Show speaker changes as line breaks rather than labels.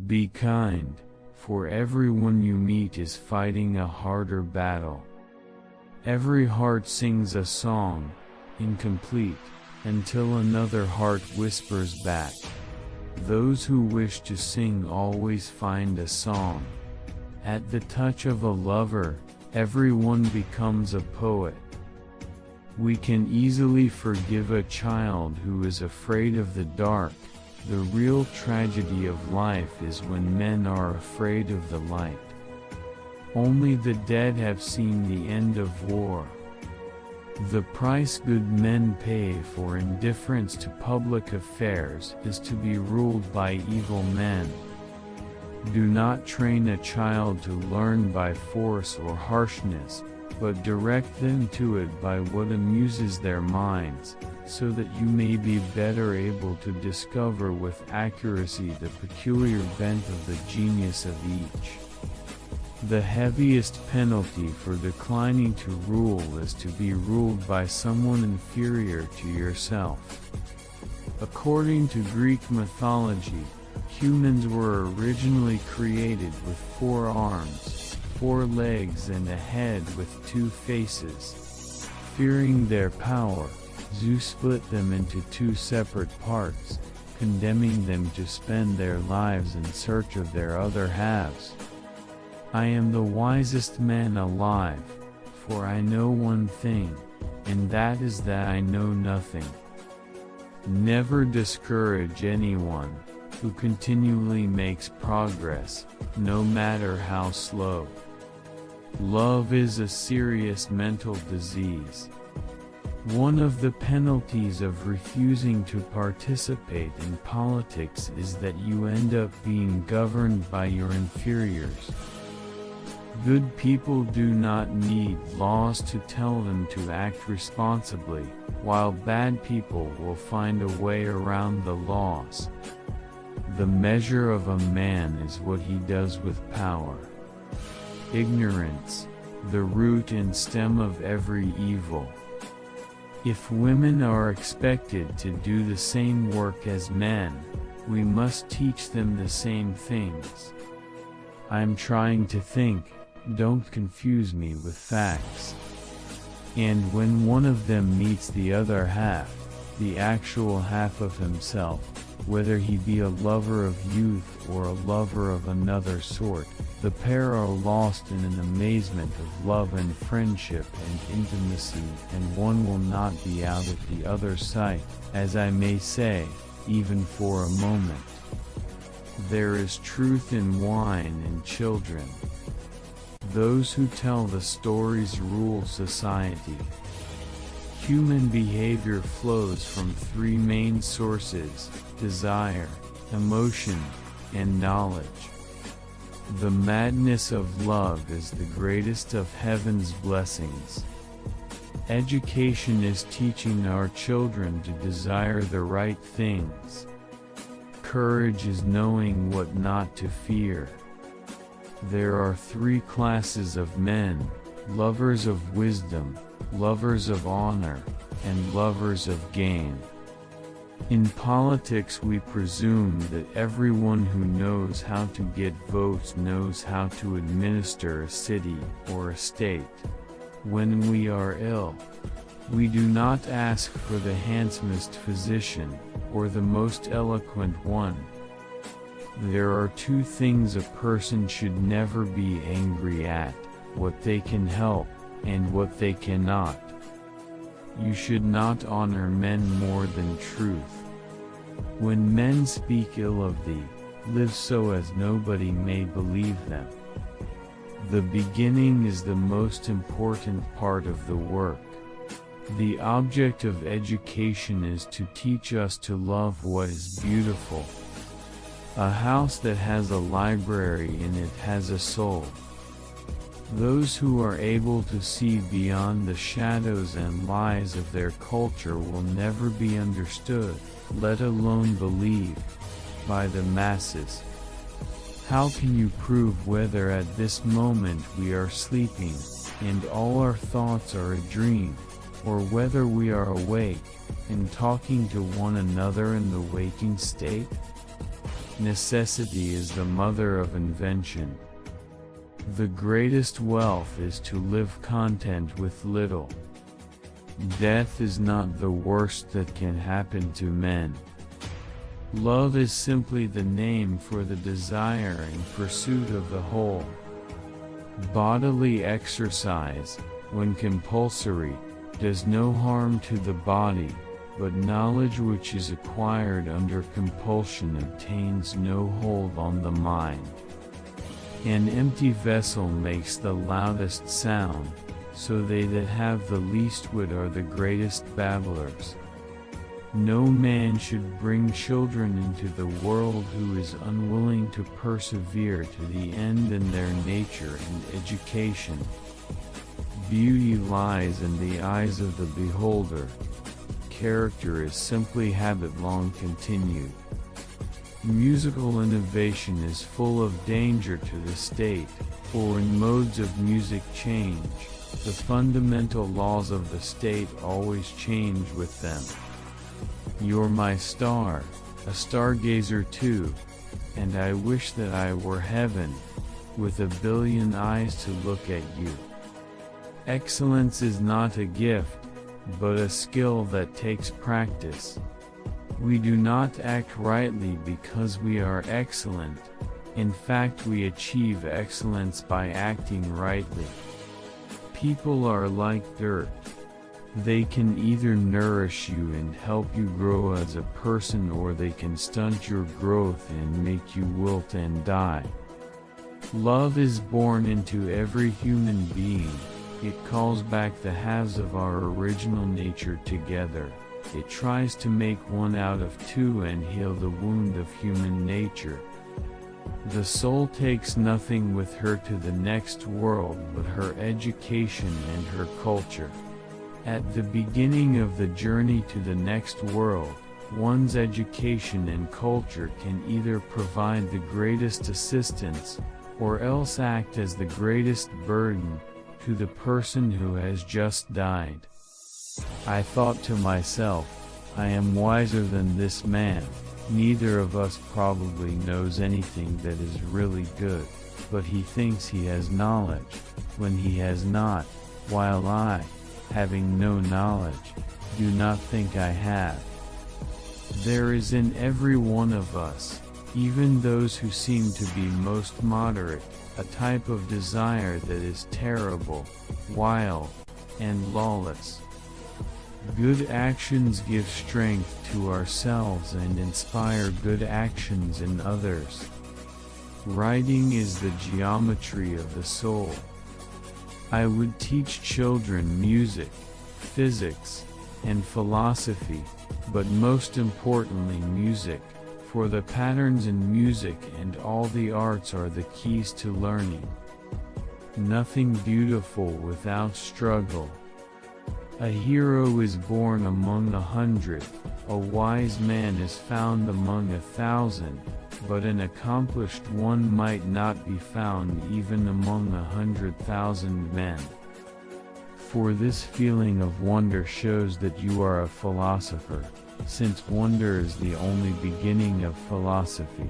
Be kind, for everyone you meet is fighting a harder battle. Every heart sings a song, incomplete, until another heart whispers back. Those who wish to sing always find a song. At the touch of a lover, everyone becomes a poet. We can easily forgive a child who is afraid of the dark. The real tragedy of life is when men are afraid of the light. Only the dead have seen the end of war. The price good men pay for indifference to public affairs is to be ruled by evil men. Do not train a child to learn by force or harshness, but direct them to it by what amuses their minds, so that you may be better able to discover with accuracy the peculiar bent of the genius of each. The heaviest penalty for declining to rule is to be ruled by someone inferior to yourself. According to Greek mythology, humans were originally created with 4 arms, 4 legs and a head with 2 faces. Fearing their power, Zeus split them into 2 separate parts, condemning them to spend their lives in search of their other halves. I am the wisest man alive, for I know one thing, and that is that I know nothing. Never discourage anyone who continually makes progress, no matter how slow. Love is a serious mental disease. One of the penalties of refusing to participate in politics is that you end up being governed by your inferiors. Good people do not need laws to tell them to act responsibly, while bad people will find a way around the laws. The measure of a man is what he does with power. Ignorance, the root and stem of every evil. If women are expected to do the same work as men, we must teach them the same things. I'm trying to think. Don't confuse me with facts. And when one of them meets the other half, the actual half of himself, whether he be a lover of youth or a lover of another sort, the pair are lost in an amazement of love and friendship and intimacy, and one will not be out of the other's sight, as I may say, even for a moment. There is truth in wine and children. Those who tell the stories rule society. Human behavior flows from 3 main sources: desire, emotion, and knowledge. The madness of love is the greatest of heaven's blessings. Education is teaching our children to desire the right things. Courage is knowing what not to fear. There are 3 classes of men: lovers of wisdom, lovers of honor, and lovers of gain. In politics we presume that everyone who knows how to get votes knows how to administer a city or a state. When we are ill, we do not ask for the handsomest physician, or the most eloquent one. There are 2 things a person should never be angry at: what they can help, and what they cannot. You should not honor men more than truth. When men speak ill of thee, live so as nobody may believe them. The beginning is the most important part of the work. The object of education is to teach us to love what is beautiful. A house that has a library in it has a soul. Those who are able to see beyond the shadows and lies of their culture will never be understood, let alone believed, by the masses. How can you prove whether at this moment we are sleeping, and all our thoughts are a dream, or whether we are awake, and talking to one another in the waking state? necessity is the mother of invention. The greatest wealth is to live content with little. Death is not the worst that can happen to men. Love is simply the name for the desire and pursuit of the whole. Bodily exercise, when compulsory, does no harm to the body, but knowledge which is acquired under compulsion obtains no hold on the mind. An empty vessel makes the loudest sound, so they that have the least wit are the greatest babblers. No man should bring children into the world who is unwilling to persevere to the end in their nature and education. Beauty lies in the eyes of the beholder. Character is simply habit long continued. Musical innovation is full of danger to the state, for when modes of music change, the fundamental laws of the state always change with them. You're my star, a stargazer too, and I wish that I were heaven, with a billion eyes to look at you. Excellence is not a gift, but a skill that takes practice. We do not act rightly because we are excellent. In fact, we achieve excellence by acting rightly. People are like dirt. They can either nourish you and help you grow as a person, or they can stunt your growth and make you wilt and die. Love is born into every human being. It calls back the halves of our original nature together. It tries to make one out of two and heal the wound of human nature. The soul takes nothing with her to the next world but her education and her culture. At the beginning of the journey to the next world, one's education and culture can either provide the greatest assistance, or else act as the greatest burden, to the person who has just died. I thought to myself, I am wiser than this man. Neither of us probably knows anything that is really good, but he thinks he has knowledge, when he has not, while I, having no knowledge, do not think I have. There is in every one of us, even those who seem to be most moderate, a type of desire that is terrible, wild, and lawless. Good actions give strength to ourselves and inspire good actions in others. Writing is the geometry of the soul. I would teach children music, physics, and philosophy, but most importantly music, for the patterns in music and all the arts are the keys to learning. Nothing beautiful without struggle. A hero is born among 100, a wise man is found among 1,000, but an accomplished one might not be found even among 100,000 men. For this feeling of wonder shows that you are a philosopher, since wonder is the only beginning of philosophy.